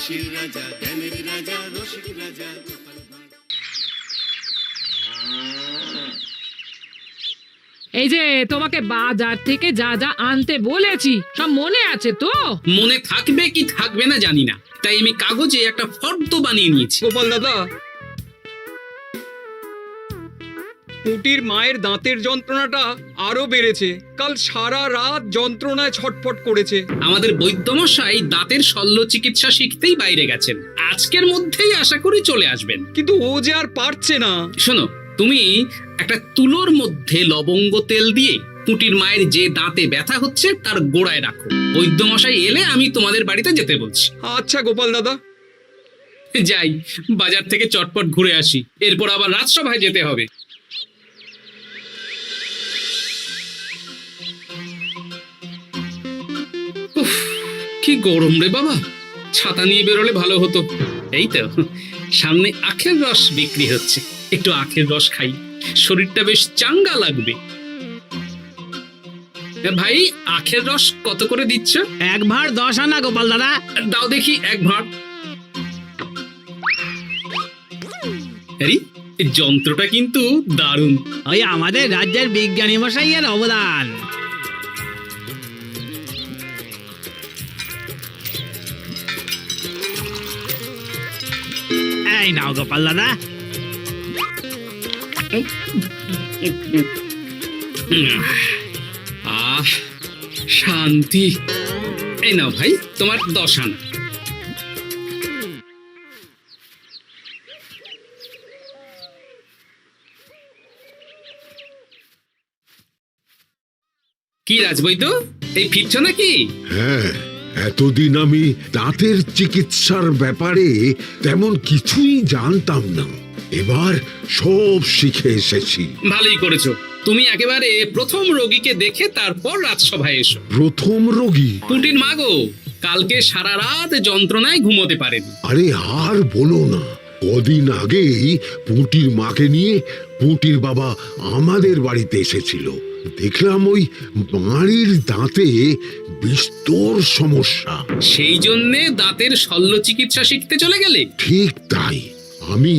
হাসির রাজা, জ্ঞানের রাজা, রসিক রাজা। এই যে তোমাকে বাজার থেকে যা যা আনতে বলেছি সব মনে আছে তো? মনে থাকবে কি থাকবে না জানি না, তাই আমি কাগজে একটা ফর্দ বানিয়ে নিয়েছি। গোপাল দাদা, পুটির মায়ের দাঁতের যন্ত্রণাটা আরো বেড়েছে। কাল সারা রাত যন্ত্রণায় ছটফট করেছে। আমাদের বৈদ্যমশাই দাঁতের শল্য চিকিৎসা শিখতেই বাইরে গেছেন, আজকের মধ্যেই আশা করি চলে আসবেন। কিন্তু ও যে আর পারছে না। শোনো, তুমি একটা তুলোর মধ্যে লবঙ্গ তেল দিয়ে পুটির মায়ের যে দাঁতে ব্যথা হচ্ছে তার গোড়ায় রাখো। বৈদ্যমশাই এলে আমি তোমাদের বাড়িতে যেতে বলছি। আচ্ছা গোপাল দাদা। যাই, বাজার থেকে চটপট ঘুরে আসি, এরপর আবার রাজসভায় যেতে হবে। উফ, কি গরম রে বাবা, ছাতা নিয়ে বেরোলে ভালো হতো। এই তো সামনে আখের রস বিক্রি হচ্ছে, একটু আখের রস খাই, শরীরটা বেশ চাঙ্গা লাগবে। ভাই, আখের রস কত করে দিচ্ছ? 1 ভাঁড় 10 আনা গোপাল দাদা। দাও দেখি 1 ভাঁড়। আরে, এই যন্ত্রটা কিন্তু দারুণ। ওই আমাদের রাজ্যের বিজ্ঞানী মশাইয়ের অবদান। এই নাও গোপাল দাদা। আহ, শান্তি। এই নাও ভাই, তোমার 10 আনা। কি রাজবৈদ্য, এই ফিরছ নাকি? হ্যাঁ, এতদিন আমি দাঁতের চিকিৎসার ব্যাপারে তেমন কিছুই জানতাম না, এবার সব শিখে এসেছি। ভালোই করেছো, তুমি একেবারে প্রথম রোগীকে দেখে তারপর রাজসভায় এসো। প্রথম রোগী? পুটির মা গো, কালকে সারা রাত যন্ত্রণায় ঘুমোতে পারেনি। আরে আর বলো না, কদিন আগেই পুঁটির মাকে নিয়ে পুঁটির বাবা আমাদের বাড়িতে এসেছিল। দেখলাম ওই বাড়ির দাঁতে বিস্তর সমস্যা। সেই জন্যে দাঁতের শল্য চিকিৎসা শিখতে চলে গেলে? ঠিক তাই, আমি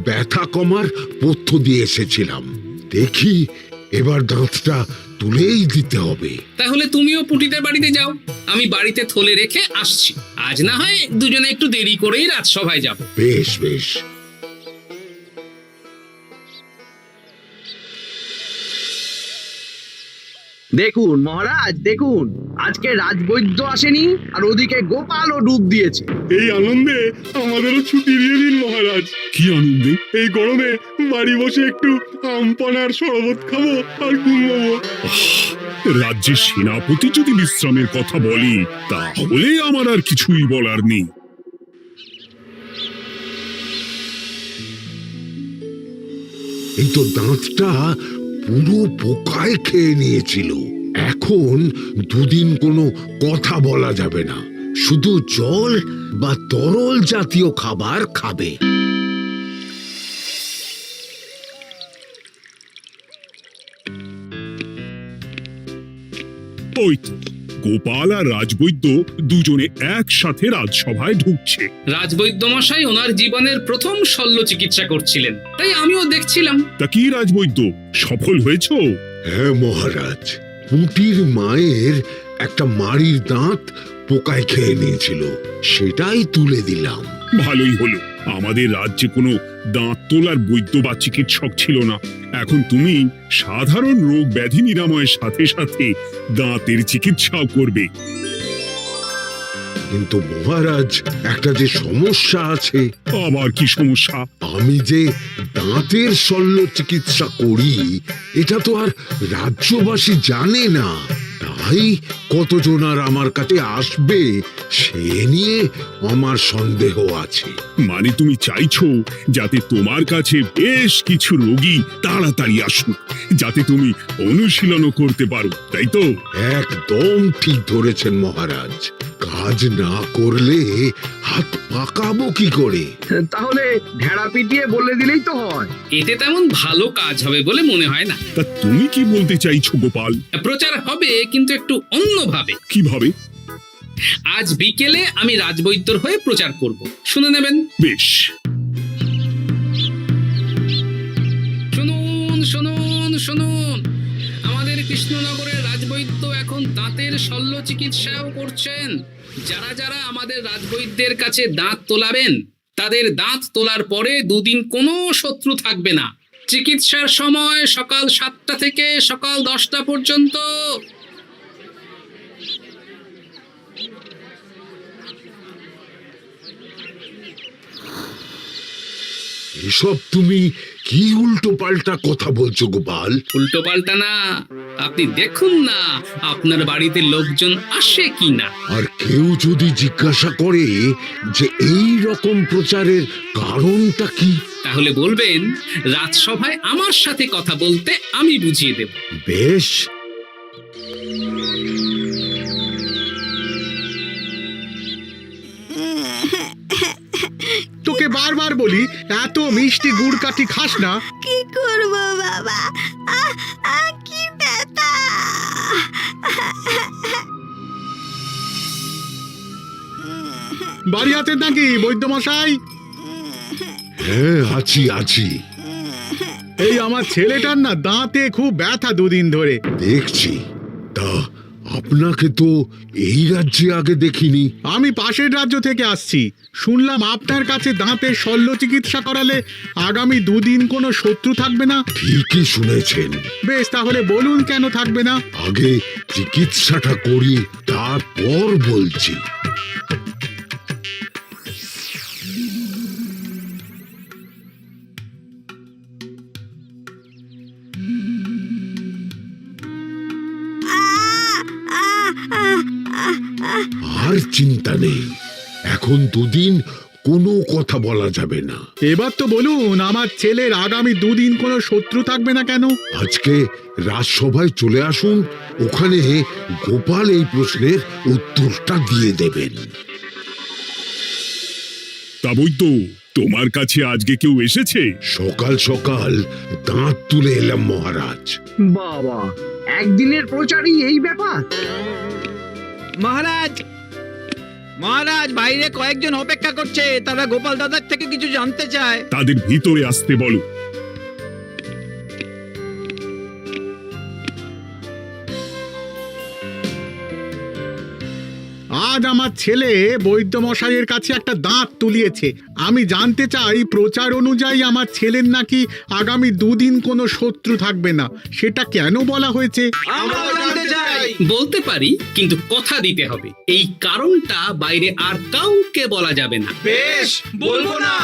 ব্যথা কমার পথ্য দিয়ে এসেছিলাম। দেখি এবার দাঁতটা তুলেই দিতে হবে। তাহলে তুমিও পুটিদের বাড়িতে যাও, আমি বাড়িতে থলে রেখে আসছি। আজ না হয় দুজনে একটু দেরি করেই রাজসভায় যাব। বেশ বেশ। দেখুন মহারাজ, দেখুন আজকে রাজবৈদ্য আসেনি, আর ওদিকে গোপালও ডুব দিয়েছে। এই আনন্দে আমাদেরও ছুটি দিয়ে দিন মহারাজ। কি আনন্দে? এই গরমে বাড়ি বসে একটু আমপানার শরবত খাবো আর ঘুমাবো। রাজ্যের সেনাপতি যদি বিশ্রামের কথা বলি, তাহলে আমার আর কিছুই বলার নেই। এই তো দাঁতটা পুরো পোকায় খেয়ে নিয়েছিল। এখন দুদিন কোনো কথা বলা যাবে না, শুধু জল বা তরল জাতীয় খাবার খাবে। ওই তো গোপাল আর রাজবৈদ্য দুজনে একসাথে রাজসভায় ঢুকছে। রাজবৈদ্য মশাই ওনার জীবনের প্রথম শল্য চিকিৎসা করছিলেন, তাই আমিও দেখছিলাম। তা কি রাজবৈদ্য, সফল হয়েছ? হ্যাঁ মহারাজ, পুঁটির মায়ের একটা মাড়ির দাঁত পোকায় খেয়ে নিয়েছিল, সেটাই তুলে দিলাম। ভালোই হলো, আমাদের রাজ্যে কোনো দাঁত তোলার বৈদ্য বা চিকিৎসক ছিল না। এখন তুমি সাধারণ রোগ ব্যাধি নিরাময়ের সাথে সাথে দাঁতের চিকিৎসাও করবে। কিন্তু মহারাজ, একটা যে সমস্যা আছে। আবার কি সমস্যা? আমি যে দাঁতের শল্য চিকিৎসা করি, এটা তো আর রাজ্যবাসী জানে না, তাই কতজন আর আমার কাছে আসবে সে নিয়ে আমার সন্দেহ আছে। মানে তুমি চাইছো যাতে তোমার কাছে বেশ কিছু রোগী তাড়াতাড়ি আসুক, যাতে তুমি অনুশীলনও করতে পারো, তাই তো? একদম ঠিক ধরেছেন মহারাজ, কাজ না করলে হাত পাকাবো কি করে? তাহলে ঢেড়া পিটিয়ে বলে দিলেই তো হয়। এতে তেমন ভালো কাজ হবে বলে মনে হয় না। তা তুমি কি বলতে চাইছো গোপাল? প্রচার হবে, কিন্তু একটু অন্যভাবে। কিভাবে? আজ বিকেলে আমি রাজবৈদ্যর হয়ে প্রচার করব, শুনে নেবেন। বেশ। শুনুন শুনুন শুনুন, আমাদের কৃষ্ণনগরের রাজবৈদ্য এখন দাঁতের শল্য চিকিৎসাও করছেন। যারা যারা আমাদের রাজবৈদ্যের কাছে দাঁত তোলাবেন, তাদের দাঁত তোলার পরে দুদিন কোনো শত্রু থাকবে না। চিকিৎসার সময় সকাল 7টা থেকে সকাল 10টা পর্যন্ত। এসব তুমি কি উল্টো পাল্টা কথা বলছো গোপাল? উল্টো পাল্টা না, আপনি দেখুন না আপনার বাড়িতে লোকজন আসে কি না। আর কেউ যদি জিজ্ঞাসা করে যে এই রকম প্রচারের কারণটা কি, তাহলে বলবেন রাজসভায় আমার সাথে কথা বলতে আমি বুঝিয়ে দেব। বেশ। তোকে বারবার বলি এত মিষ্টি গুড় কাঠি খাস না। কি করব বাবা, কি ব্যথা। বাড়ি আছেন নাকি বৈদ্যমশাই? হ্যাঁ, আছি আছি। এই আমার ছেলেটার না দাঁতে খুব ব্যথা দুদিন ধরে। দেখছি। তা আপনাকে তো এই রাজ্যে আগে দেখিনি। আমি পাশের রাজ্য থেকে আসছি। শুনলাম আপনার কাছে দাঁতের শল্য চিকিৎসা করালে আগামী দুদিন কোনো শত্রু থাকবে না। ঠিকই শুনেছেন। বেশ, তাহলে বলুন কেন থাকবে না? আগে চিকিৎসাটা করি, তারপর বলছি। আর চিন্তা নেই, এখন দুদিন কোনো কথা বলা যাবে না। এবার তো বলুন আমার ছেলের আগামী দুদিন কোনো শত্রু থাকবে না কেন? আজকে রাজসভায় চলে আসুন, ওখানে গোপাল এই প্রশ্নের উত্তরটা দিয়ে দেবেন। তা বৈদ্য, তোমার কাছে আজকে কেউ এসেছে? সকাল সকাল দাঁত তুলে এলাম মহারাজ। বাবা, একদিনের প্রচারই এই ব্যাপার? মহারাজ, মহারাজ, বাইরে কয়েকজন অপেক্ষা করছে, তারা গোপাল দাদার থেকে কিছু জানতে চায়। তাদের ভিতরে আসতে বলো। আজ আমার ছেলে বৈদ্যমশাইয়ের কাছে একটা দাঁত তুলিয়েছে। আমি জানতে চাই প্রচার অনুযায়ী আমার ছেলের নাকি আগামী দুদিন কোনো শত্রু থাকবে না, সেটা কেন বলা হয়েছে? বলতে পারি, কিন্তু কথা দিতে হবে। এই কারণটা বাইরে আর কাউকে বলা যাবে না। বেশ, বলবো না।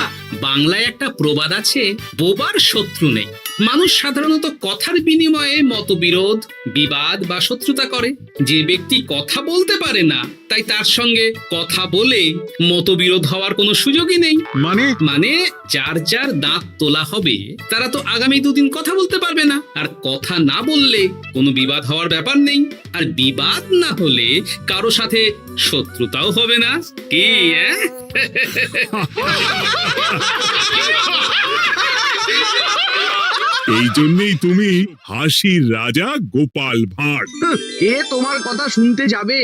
বাংলায় একটা প্রবাদ আছে, বোবার শত্রু নেই। মানুষ সাধারণত কথার বিনিময়ে মতবিরোধ, বিবাদ বা শত্রুতা করে। যে ব্যক্তি কথা বলতে পারে না, তাই তার সঙ্গে কথা বলে মতবিরোধ হওয়ার কোনো সুযোগই নেই। মানে যার যার দাঁত তোলা হবে, তারা তো আগামী দুদিন কথা বলতে পারবে না। আর কথা না বললে কোনো বিবাদ হওয়ার ব্যাপার নেই। আর বিবাদ না হলে কারো সাথে শত্রুতাও হবে না। কি এই জন্যই তুমি হাসির রাজা গোপাল ভাঁড়। কে তোমার কথা শুনতে যাবে?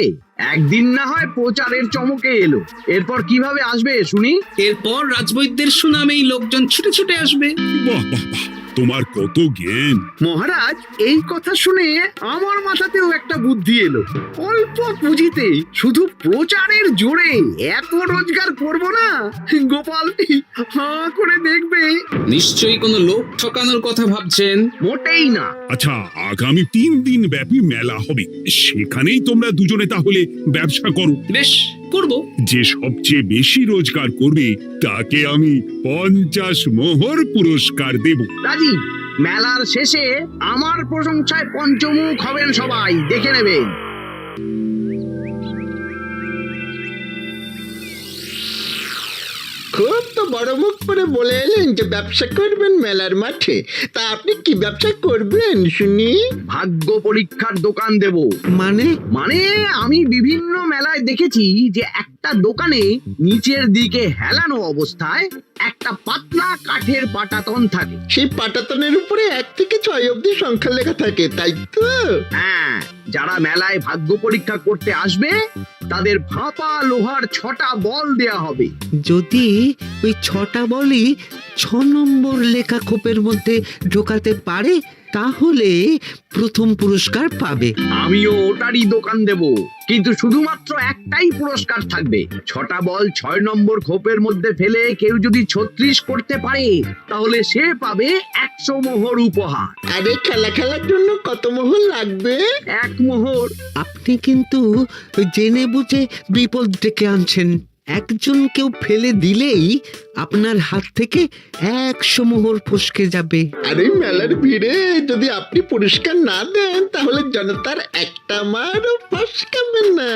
একদিন না হয় প্রচারের চমকে এলো, এরপর কিভাবে আসবে শুনি? এরপর রাজবৈদ্যের সুনামেই লোকজন ছুটে ছুটে আসবে। বাহ বাহ বাহ, তোমার কত জ্ঞান! মহারাজ, এই কথা শুনে আমার মাথাতেও একটা বুদ্ধি এলো। অল্প পুঁজিতে শুধু প্রচারের জোরে এত রোজগার করব না, গোপাল হাঁ করে দেখবে। নিশ্চয়ই কোনো লোক ঠকানোর কথা ভাবছেন। মোটেই না। আচ্ছা, আগামী 3 দিন ব্যাপী মেলা হবে, সেখানেই তোমরা দুজনে তাহলে ব্যবসা করো। বেশ, করব। যে সবচেয়ে বেশি রোজগার করবে তাকে আমি 50 মোহর পুরস্কার দেব। রাজি। মেলার শেষে আমার প্রশংসায় পঞ্চমুখ হবেন সবাই, দেখে নেবেন। খুব তো বড় মুখ করে বলে এলেন যে ব্যবসা করবেন মেলার মাঠে। তা আপনি কি ব্যবসা করবেন শুনি? ভাগ্য পরীক্ষার দোকান দেব। মানে? মানে আমি বিভিন্ন মেলায় দেখেছি যে একটা দোকানে নিচের দিকে হেলানো অবস্থায় একটা পাতলা কাঠের পাটাতন থাকে। সেই পাটাতনের উপরে 1 থেকে 6 অবধি সংখ্যা লেখা থাকে, তাই তো? হ্যাঁ, যারা মেলায় ভাগ্য পরীক্ষা করতে আসবে তাদের ফাঁপা লোহার 6টা বল দেয়া হবে। যদি ওই 6টা বলই 6 নম্বর লেখা খোপের মধ্যে ঢোকাতে পারে তাহলে প্রথম পুরস্কার পাবে। আমিও ওটারই দোকান দেব, কিন্তু শুধুমাত্র একটাই পুরস্কার থাকবে। 6টা বল 6 নম্বর খোপের মধ্যে ফেলে কেউ যদি 36 করতে পারে তাহলে সে পাবে 100 মোহর উপহার। আরে খেলার জন্য কত মোহর লাগবে? 1 মোহর। আপনি কিন্তু জেনে বুঝে বিপদ ডেকে আনছেন। একজন কেউ ফেলে দিলেই আপনার হাত থেকে 100 মোহর ফসকে যাবে। আরে মেলার ভিড়ে যদি আপনি পুরস্কার না দেন তাহলে জনতার একটা মারও ফসকাবে না।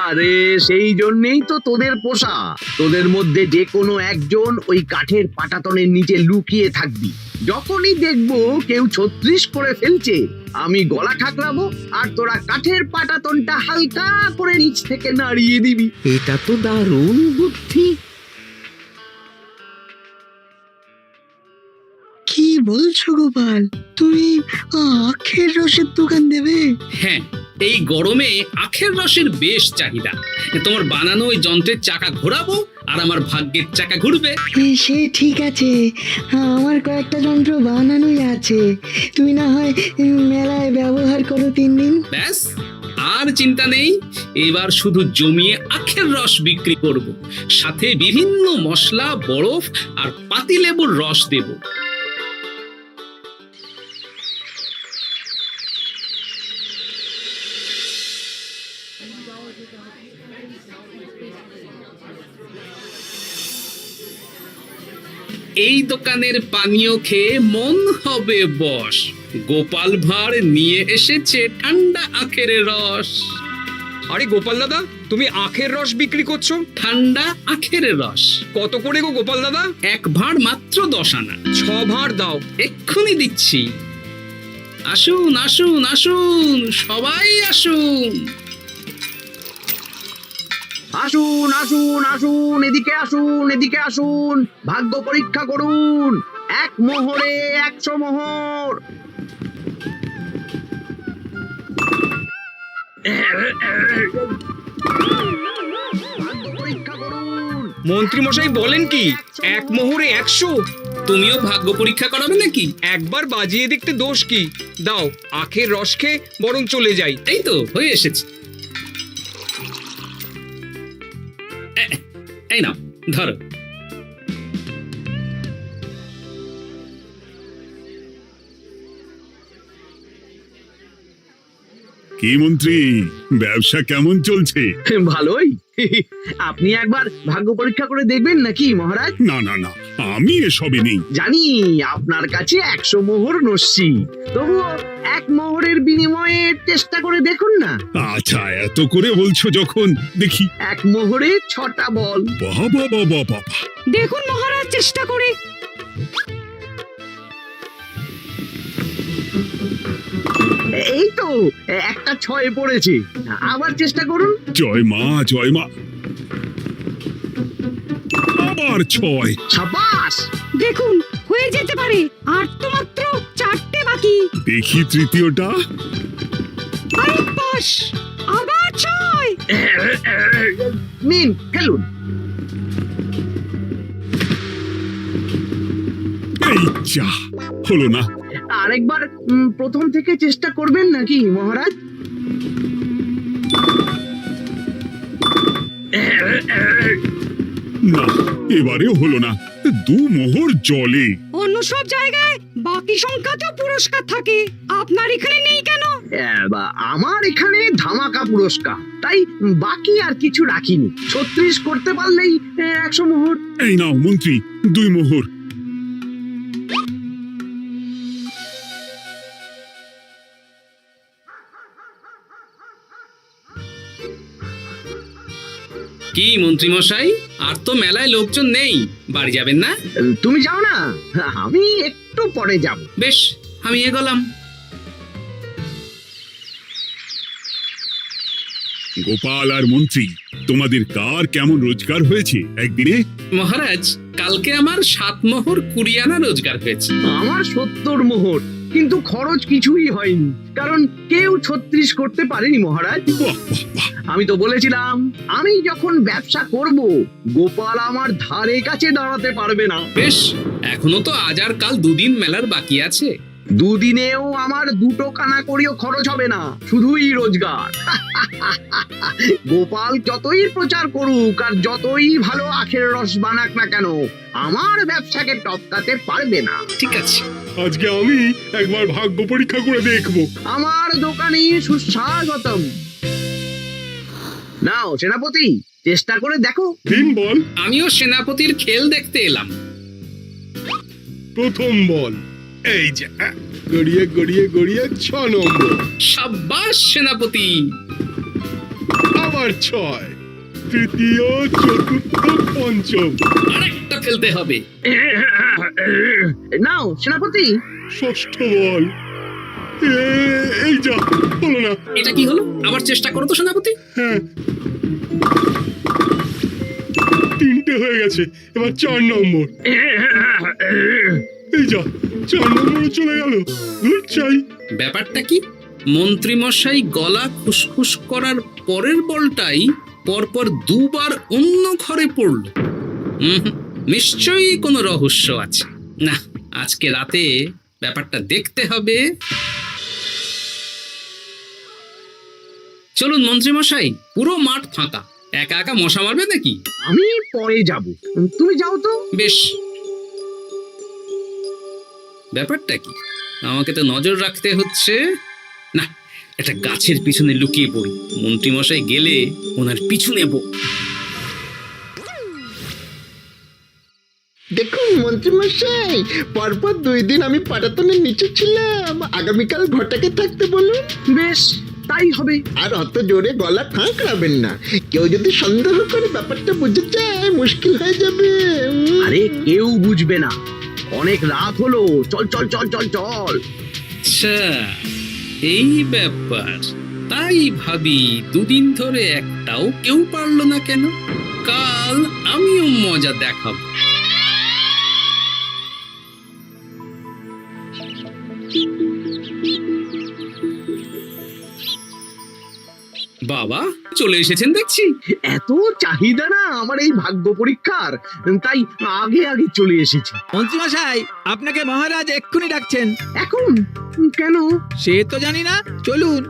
আরে সেই জন্যই তো তোদের পোষা। তোদের মধ্যে যে কোনো একজন ওই কাঠের পাটাতনের নিচে লুকিয়ে থাকবি। যখনই দেখবো কেউ 36 করে ফেলছে আমি গলা ঠাকরাবো আর তোরা কাঠের পাটাতনটা হালকা করে নিচ থেকে নাড়িয়ে দিবি। এটা তো দারুণ বুদ্ধি। কি বলছো গোপাল, তুমি আখের রসের দোকান দেবে? হ্যাঁ, এই গরমে আখের রসের বেশ চাহিদা। তোমার বানানো ওই যন্ত্রের চাকা ঘোরাবো আর আমার ভাগ্যের চাকা ঘুরবে। সে ঠিক আছে, আমার কয়েকটা যন্ত্র বানানোই আছে। তুমি না হয় মেলায় ব্যবহার করো 3 দিন। ব্যাস, আর চিন্তা নেই। এবার শুধু জমিয়ে আখের রস বিক্রি করব, সাথে বিভিন্ন মশলা, বরফ আর পাতিলেবুর রস দেব। এই দোকানের পানীয় খেয়ে মন হবে বশ। গোপাল ভাঁড় নিয়ে এসেছে ঠান্ডা আখের রস। আরে গোপাল দাদা, তুমি আখের রস বিক্রি করছো? ঠান্ডা আখের রস কত করে গো গোপাল দাদা? 1 ভাঁড় মাত্র 10 আনা। 6 ভাঁড় দাও। এক্ষুনি দিচ্ছি। আসুন আসুন আসুন, সবাই আসুন। আসুন আসুন আসুন, এদিকে আসুন, এদিকে আসুন, ভাগ্য পরীক্ষা করুন। 1 মোহরে 100 মোহর। ভাগ্য পরীক্ষা করুন। মন্ত্রী মশাই বলেন কি 1 মোহরে 100? তুমিও ভাগ্য পরীক্ষা করাবে নাকি? একবার বাজিয়ে দেখতে দোষ কি? দাও, আখের রস খেয়ে বরং চলে যাই। এই তো হয়ে এসেছে। এই নাও, ধরো। কি মন্ত্রী, ব্যবসা কেমন চলছে? ভালোই। আপনি একবার ভাগ্য পরীক্ষা করে দেখবেন নাকি মহারাজ? না না না, আমি এসবে নেই। জানি আপনার কাছে 100 মোহর নস্যি, তবুও 1 মোহরের বিনিময়ে চেষ্টা করে দেখুন না। আচ্ছা, এত করে বলছো যখন, দেখি। 1 মোহরে 6টা বল। বাবা বাবা বাবা, দেখুন মহারাজ চেষ্টা করে। এই তো একটা 6 পড়েছে, আবার চেষ্টা করুন। জয় মা জয় মা। আবার 6। সাবাস। দেখুন হয়ে যেতে পারে, আর তো মাত্র 4টে বাকি। দেখি তৃতীয়টা। আরে পাস, আবার 6। নিন খেলুন। এই যা, হলো না। আরেকবার প্রথম থেকে চেষ্টা করবেন নাকি মহারাজ? না, এবারেও হলো না। 2 মোহর জলে। অন্য সব জায়গায় বাকি সংখ্যাতেও পুরস্কার থাকে, আপনার এখানে নেই কেন? আমার এখানে ধামাকা পুরস্কার, তাই বাকি আর কিছু রাখিনি। 36 করতে পারলেই 100 মোহর। এই নাও মন্ত্রী, 2 মোহর। কি মন্ত্রী মশাই, আর তো মেলায় লোকজন নেই, বাড়ি যাবেন না? তুমি যাও না, আমি একটু পরে যাব। বেশ, আমি এগোলাম। গোপাল আর মন্ত্রী, তোমাদের কার কেমন রোজগার হয়েছে একদিনে? মহারাজ, কালকে আমার 7 মোহর 20 আনা রোজগার হয়েছে। আমার 70 মোহর। কিন্তু খরচ কিছুই হয়নি, কারণ কেউ 36 করতে পারেনি মহারাজ। আমি তো বলেছিলাম আমি যখন ব্যবসা করব গোপাল আমার ধারে কাছে দাঁড়াতে পারবে না। বেশ, এখনো তো আজ আর কাল দুদিন মেলার বাকি আছে। দুদিনেও আমার 2 কানা করিও খরচ হবে না, শুধুই রোজগার। গোপাল যতই প্রচার করুক আর যতই ভালো আখের রস বানাক না কেন, আমার ব্যবসাকে টপকাতে পারবে না। ঠিক আছে, আজকে আমি একবার ভাগ্য পরীক্ষা করে দেখবো। আমার দোকানে সুস্বাগতম। নাও সেনাপতি, চেষ্টা করে দেখো। দিন বল। আমিও সেনাপতির খেল দেখতে এলাম। প্রথম বল, এই যে গড়িয়ে গড়িয়ে গড়িয়ে 6 নম্বর। সাব্বাস সেনাপতি। আবার 6, তৃতীয়, চতুর্থ, পঞ্চম। আরেকটা ফেলতে হবে। নাও সেনাপতি। ষষ্ঠ বল, এই যা, হলো না। এটা কি হলো? আবার চেষ্টা করো তো সেনাপতি। হ্যাঁ, 3টে হয়ে গেছে, এবার 4 নম্বর। এই যা, 4 নম্বরে চলে গেল। ধুর চাই। ব্যাপারটা কি? মন্ত্রীমশাই গলা খুসখুস করার পরের বলটাই পরপর 2 বার অন্য ঘরে পড়ল। নিশ্চয়ই কোনো রহস্য আছে। না, আজকে রাতে ব্যাপারটা দেখতে হবে। চলুন মন্ত্রীমশাই, পুরো মাঠ ফাঁকা, একা একা মশা মারবে নাকি? আমি পরে যাব, তুমি যাও তো। বেশ। ব্যাপারটা কি? আমাকে তো নজর রাখতে হচ্ছে। না, একটা গাছের পিছনে লুকিয়ে পড়ি, মন্ত্রীমশাই গেলে ওনার পিছু নেব। দেখুন মন্ত্রীমশাই, পরপর 2 দিন আমি পাটাতনের নিচে ছিলাম। আগামীকাল ঘরটাকে থাকতে বলুন। বেশ, তাই হবে। আর অত জোরে গলা ঠাঁকড়াবেন না, কেউ যদি সন্দেহ করে ব্যাপারটা বুঝে যায় মুশকিল হয়ে যাবে। আরে কেউ বুঝবে না, অনেক রাত হলো, চল চল চল চল চল। আচ্ছা, এই ব্যাপার। তাই ভাবি 2 দিন ধরে একটাও কেউ পারলো না কেন? কাল আমিও মজা দেখাবো। বাবা চলে এসেছেন দেখছি। এত চাহিদা না আমার এই ভাগ্য পরীক্ষার, তাই আগে আগে চলে এসেছি। মন্ত্রীমশাই, আপনাকে মহারাজ এক্ষুনি ডাকছেন। এখন কেন? সে তো জানি না, চলুন।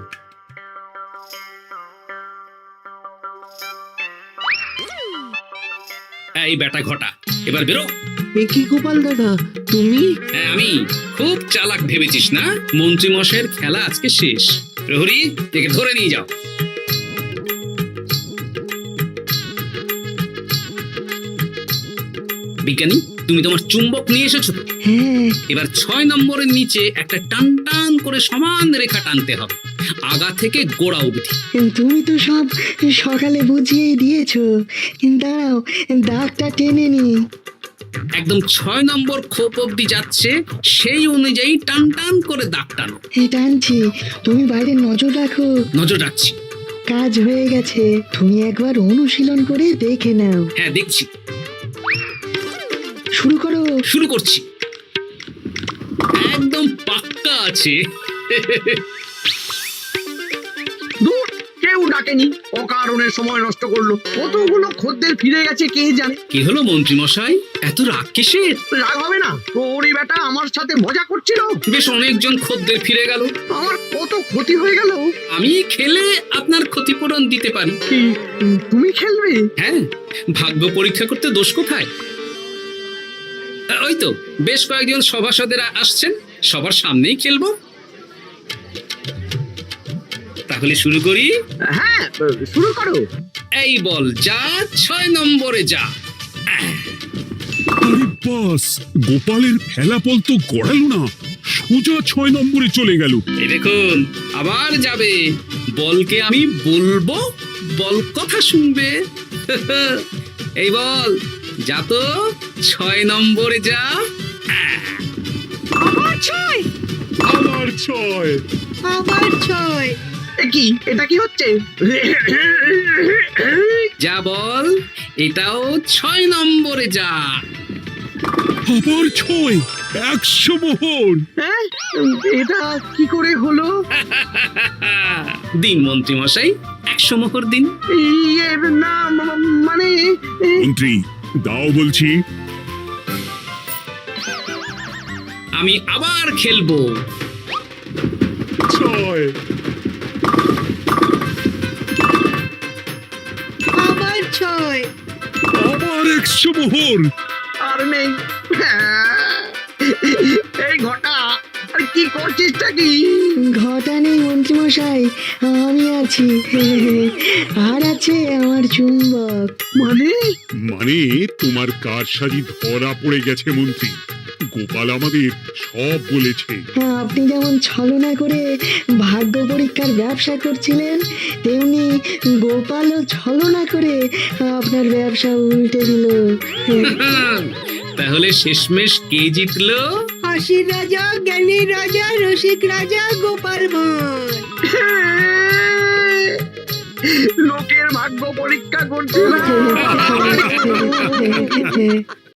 এই বেটা ঘটা, এবার বেরো। এ কি গোপাল দাদা, তুমি? হ্যাঁ আমি। খুব চালাক ভেবেছিস না? মন্ত্রীমশাইয়ের খেলা আজকে শেষ। প্রহরী, একে ধরে নিয়ে যাও। বিজ্ঞানী, তুমি তোমার চুম্বক নিয়ে এসেছো তো? হ্যাঁ, এবার 6 নম্বরের নিচে একটা টান টান করে সমান রেখা টানতে হবে, আগা থেকে গোড়া অবধি। তুমি তো সব সকালে বুঝিয়ে দিয়েছো, দাঁড়াও দাগটা টেনে নি। একদম 6 নম্বর খোপ অবধি যাচ্ছে, সেই অনুযায়ী টান টান করে দাগ টানো। টানছি, তুমি বাইরে নজর রাখো। নজর রাখছি। কাজ হয়ে গেছে, তুমি একবার অনুশীলন করে দেখে নাও। হ্যাঁ দেখছি। শুরু করো। শুরু করছি। একদম পাক্কা আছে। দূর, কেউ ডাকেনি, অকারণে সময় নষ্ট করলো। কতগুলো খদ্দের ফিরে গেছে কে জানে। কি হলো মন্ত্রীমশাই, এত রাগ কিসের? রাগ হবে না, ওরই বেটা আমার সাথে মজা করছিল। বেশ অনেকজন খদ্দের ফিরে গেল, আমার কত ক্ষতি হয়ে গেল। আমি খেলে আপনার ক্ষতিপূরণ দিতে পারি। কি, তুমি খেলবে? হ্যাঁ, ভাগ্য পরীক্ষা করতে দোষ কোথায়? ওই তো বেশ কয়েকজন সভাসদেরা আসছেন, সবার সামনেই খেলবো। তাহলে শুরু করি। হ্যাঁ, শুরু করো। এই বল যা, 6 নম্বরে যা। আরে বাস, গোপালের ফেলাপল তো গড়ালো না, সোজা 6 নম্বরে চলে গেল। এই দেখুন, আবার যাবে। বলকে আমি বলবো, বল কথা শুনবে। এই বল যা তো, 6 নম্বরে যা। আবার 6, আবার 6, আবার 6। কি, এটা কি হচ্ছে? যা বল, এটাও 6 নম্বরে যা। আবার 6 100 মোহর। হ্যাঁ এটা কি করে হলো? দিন মন্ত্রী মশাই 100 মোহর দিন। ইয়ে না মানে মন্ত্রী দাও বলছি। আমি আবার খেলবো। 6 আবার 6। আবার 100 মোহর। আর নেই। এই ঘটা আর কি করছিসটা কি? ঘটা নেই মন্ত্রীমশাই, আমি আছি। আর আছে আমার চুম্বক। মানে মানে তোমার কারসাজি ধরা পড়ে গেছে মন্ত্রী। গোপাল আমাদের সব বলেছে। আপনি যেমন ছলনা করে ভাগ্য পরীক্ষার ব্যবসা করছিলেন, তেমনি গোপালও ছলনা করে আপনার ব্যবসা উল্টে দিল। তাহলে শেষমেশ কে জিতলো? হাসির রাজা, জ্ঞানীর রাজা, রসিক রাজা গোপাল ভাঁড়। লোকের ভাগ্য পরীক্ষা করছে না।